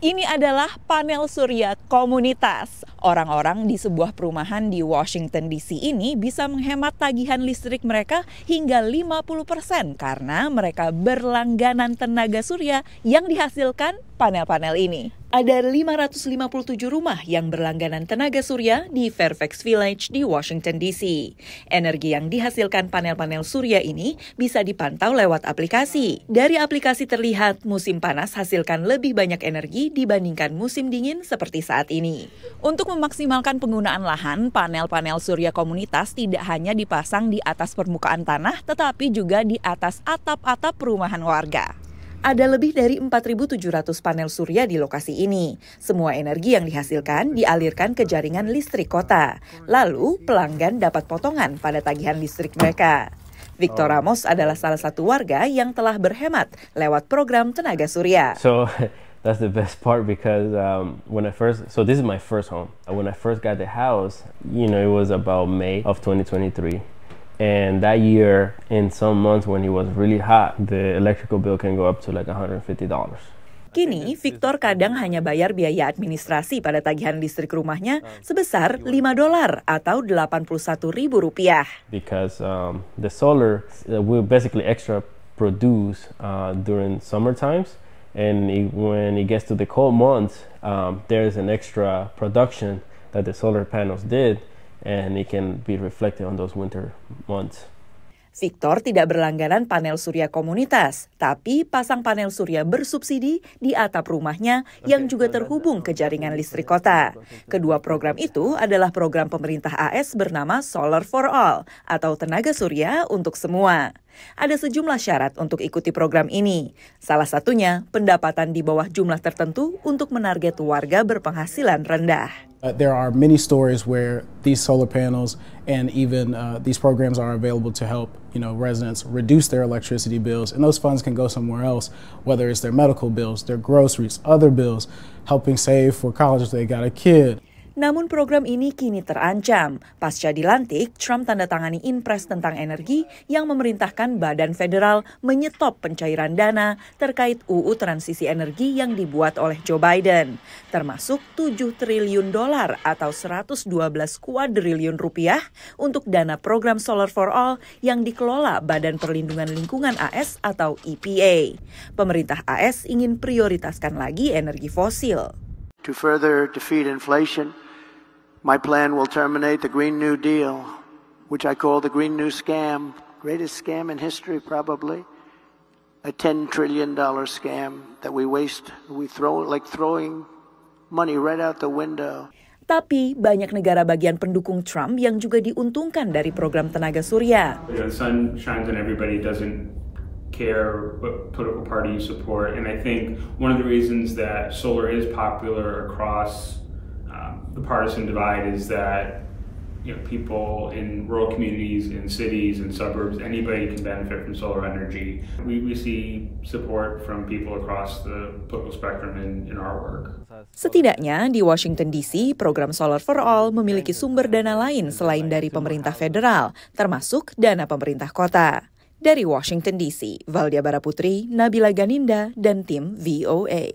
Ini adalah panel surya komunitas. Orang-orang di sebuah perumahan di Washington DC ini bisa menghemat tagihan listrik mereka hingga 50% karena mereka berlangganan tenaga surya yang dihasilkan panel-panel ini. Ada 557 rumah yang berlangganan tenaga surya di Fairfax Village di Washington DC. Energi yang dihasilkan panel-panel surya ini bisa dipantau lewat aplikasi. Dari aplikasi terlihat musim panas hasilkan lebih banyak energi dibandingkan musim dingin seperti saat ini. Untuk memaksimalkan penggunaan lahan, panel-panel surya komunitas tidak hanya dipasang di atas permukaan tanah, tetapi juga di atas atap-atap perumahan warga. Ada lebih dari 4.700 panel surya di lokasi ini. Semua energi yang dihasilkan dialirkan ke jaringan listrik kota. Lalu, pelanggan dapat potongan pada tagihan listrik mereka. Victor Ramos adalah salah satu warga yang telah berhemat lewat program tenaga surya. So that's the best part because this is my first home. When I first got the house, it was about May of 2023. And that year, in some months when it was really hot, the electrical bill can go up to like $150. Kini, Victor kadang hanya bayar biaya administrasi pada tagihan listrik rumahnya sebesar $5 atau Rp81.000. Because the solar will basically extra produce during summer times, and when it gets to the cold months, there's an extra production that the solar panels did. And it can be reflected on those winter months. Victor tidak berlangganan panel surya komunitas, tapi pasang panel surya bersubsidi di atap rumahnya yang juga terhubung ke jaringan listrik kota. Kedua program itu adalah program pemerintah AS bernama Solar for All atau tenaga surya untuk semua. Ada sejumlah syarat untuk ikuti program ini. Salah satunya pendapatan di bawah jumlah tertentu untuk menarget warga berpenghasilan rendah. There are many stories where these solar panels and even these programs are available to help, residents reduce their electricity bills, and those funds can go somewhere else, whether it's their medical bills, their groceries, other bills, helping save for college if they got a kid. Namun program ini kini terancam. Pasca dilantik, Trump tanda tangani Inpres tentang energi yang memerintahkan Badan Federal menyetop pencairan dana terkait UU Transisi Energi yang dibuat oleh Joe Biden, termasuk $7 triliun atau 112 kuadriliun rupiah untuk dana program Solar for All yang dikelola Badan Perlindungan Lingkungan AS atau EPA. Pemerintah AS ingin prioritaskan lagi energi fosil. To further defeat inflation, my plan will terminate the Green New Deal, which I call the Green New Scam, greatest scam in history probably, a $10 trillion scam that we throw like throwing money right out the window. Tapi banyak negara bagian pendukung Trump yang juga diuntungkan dari program tenaga surya. The sun shines on everybody, doesn't care what political party you support, and I think one of the reasons that solar is popular across the partisan divide is that people in rural communities, in cities and suburbs, anybody can benefit from solar energy. We see support from people across the political spectrum in our work. Setidaknya di Washington DC, program Solar for All memiliki sumber dana lain selain dari pemerintah federal, termasuk dana pemerintah kota. Dari Washington DC, Valdia Baraputri, Nabila Ganinda, dan tim VOA.